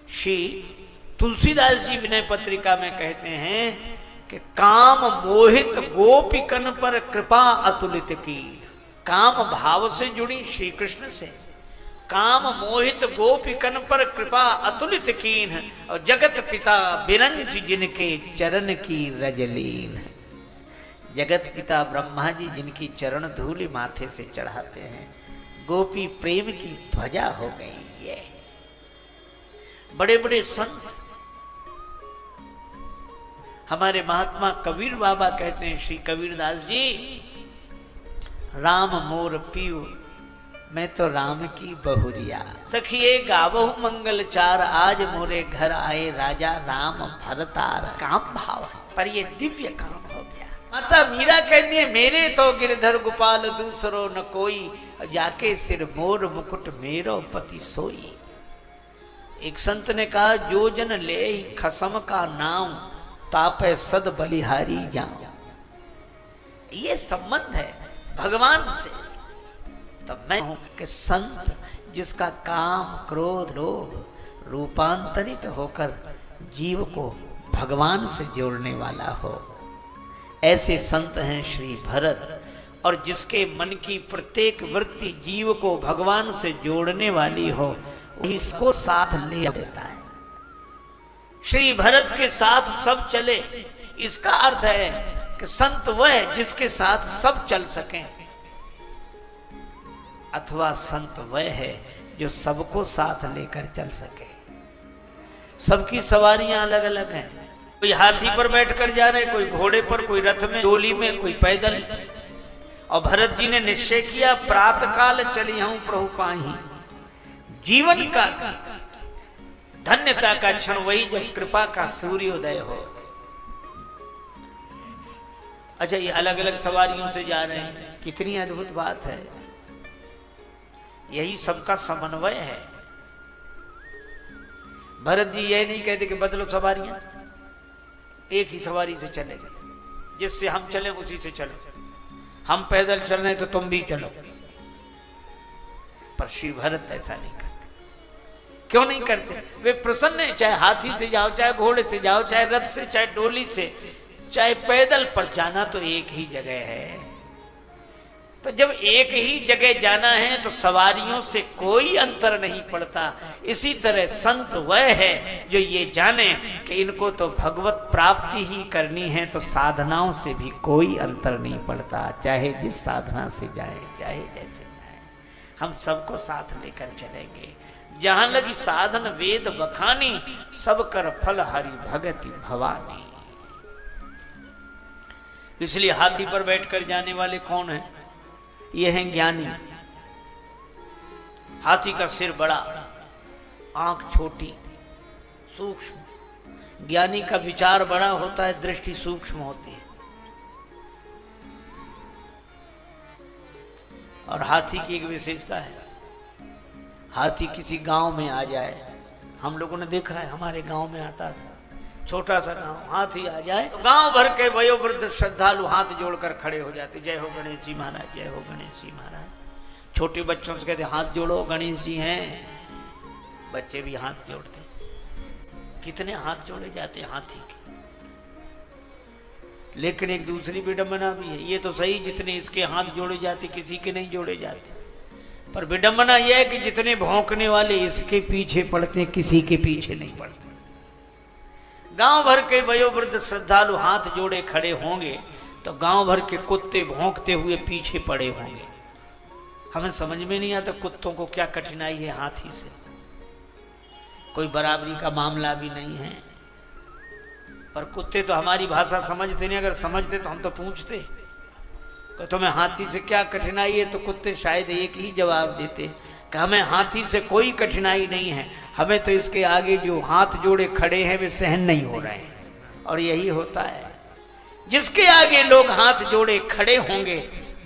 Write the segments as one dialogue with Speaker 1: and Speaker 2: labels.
Speaker 1: श्री तुलसीदास जी विनय पत्रिका में कहते हैं कि काम मोहित गोपिकन पर कृपा अतुलित की। काम भाव से जुड़ी श्री कृष्ण से, काम मोहित गोपिकन पर कृपा अतुलित कीन, और जगत पिता बिरंज जिनके चरण की रजलीन। जगत पिता ब्रह्मा जी जिनकी चरण धूलि माथे से चढ़ाते हैं, गोपी प्रेम की ध्वजा हो गई है। बड़े बड़े संत, हमारे महात्मा कबीर बाबा कहते हैं, श्री कबीरदास जी, राम मोर पियू मैं तो राम की बहुरिया, सखिए गावहु मंगल चार, आज मोरे घर आए राजा राम भरतार। काम भाव है, पर ये दिव्य काम हो गया। माता मीरा कहती है, मेरे तो गिरधर गोपाल दूसरो न कोई, जाके सिर मोर मुकुट मेरो पति सोई। एक संत ने कहा, जो जन ले खसम का नाम, तापे सद बलिहारी जाऊं। ये संबंध है भगवान से। तब मैं हूं कि संत जिसका काम क्रोध लोभ रूपांतरित होकर जीव को भगवान से जोड़ने वाला हो, ऐसे संत हैं श्री भरत। और जिसके मन की प्रत्येक वृत्ति जीव को भगवान से जोड़ने वाली हो, इसको साथ ले देता है। श्री भरत के साथ सब चले, इसका अर्थ है कि संत वह है जिसके साथ सब चल सकें, अथवा संत वह है जो सबको साथ लेकर चल सके। सबकी सवारियां अलग अलग हैं, कोई हाथी पर बैठकर जा रहे, कोई घोड़े पर, कोई रथ में, डोली में, कोई पैदल। और भरत जी ने निश्चय किया, प्रातः काल चली हूं प्रभु पाही। जीवन का धन्यता का क्षण वही जब कृपा का सूर्योदय हो। अच्छा, ये अलग अलग सवारियों से जा रहे हैं, कितनी अद्भुत बात है। यही सबका समन्वय है। भरत जी यह नहीं कहते कि बदलो सवारियां, एक ही सवारी से चलेंगे, जिससे हम चले उसी से चलो। हम पैदल चल रहे तो तुम भी चलो। पर श्री भरत ऐसा नहीं करते। क्यों नहीं करते? वे प्रसन्न है, चाहे हाथी से जाओ, चाहे घोड़े से जाओ, चाहे रथ से, चाहे डोली से, चाहे पैदल, पर जाना तो एक ही जगह है। तो जब एक ही जगह जाना है तो सवारियों से कोई अंतर नहीं पड़ता। इसी तरह संत वह है जो ये जाने कि इनको तो भगवत प्राप्ति ही करनी है, तो साधनाओं से भी कोई अंतर नहीं पड़ता। चाहे जिस साधना से जाए, चाहे जैसे जाए, हम सबको साथ लेकर चलेंगे। जहां लगी साधन वेद बखानी, सब कर फल हरि भगति भवानी। इसलिए हाथी पर बैठकर जाने वाले कौन है? ये हैं ज्ञानी। हाथी का सिर बड़ा, आंख छोटी, सूक्ष्म। ज्ञानी का विचार बड़ा होता है, दृष्टि सूक्ष्म होती है। और हाथी की एक विशेषता है, हाथी किसी गांव में आ जाए, हम लोगों ने देखा है, हमारे गांव में आता था, छोटा सा गांव, हाथी आ जाए तो गांव भर के वयोवृद्ध श्रद्धालु हाथ जोड़कर खड़े हो जाते, जय हो गणेश जी महाराज, जय हो गणेश जी महाराज। छोटे बच्चों से कहते हाथ जोड़ो, गणेश जी हैं। बच्चे भी हाथ जोड़ते। कितने हाथ जोड़े जाते हाथी के। लेकिन एक दूसरी विडंबना भी है, ये तो सही, जितने इसके हाथ जोड़े जाते किसी के नहीं जोड़े जाते, पर विडंबना यह है कि जितने भौंकने वाले इसके पीछे पड़ते, किसी के पीछे नहीं पड़ते। गांव भर के वयोवृद्ध श्रद्धालु हाथ जोड़े खड़े होंगे तो गांव भर के कुत्ते भौंकते हुए पीछे पड़े होंगे। हमें समझ में नहीं आता कुत्तों को क्या कठिनाई है हाथी से। कोई बराबरी का मामला भी नहीं है, पर कुत्ते तो हमारी भाषा समझते नहीं। अगर समझते तो हम तो पूछते कि तुम्हें हाथी से क्या कठिनाई है, तो कुत्ते शायद एक ही जवाब देते कि हमें हाथी से कोई कठिनाई नहीं है, हमें तो इसके आगे जो हाथ जोड़े खड़े हैं वे सहन नहीं हो रहे हैं। और यही होता है, जिसके आगे लोग हाथ जोड़े खड़े होंगे,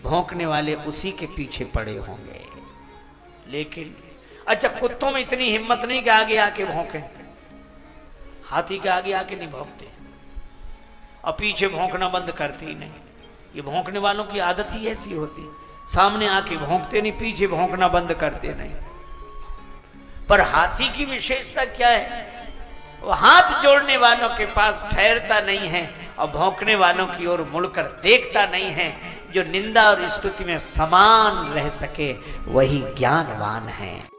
Speaker 1: भौंकने वाले उसी के पीछे पड़े होंगे। लेकिन अच्छा, कुत्तों में इतनी हिम्मत नहीं कि आगे आके भौंके, हाथी के आगे आके नहीं भौंकते और पीछे भौंकना बंद करते ही नहीं। ये भौंकने वालों की आदत ही ऐसी होती है, सामने आके भौंकते नहीं, पीछे भौंकना बंद करते नहीं। पर हाथी की विशेषता क्या है? वो हाथ जोड़ने वालों के पास ठहरता नहीं है और भौंकने वालों की ओर मुड़कर देखता नहीं है। जो निंदा और स्तुति में समान रह सके वही ज्ञानवान है।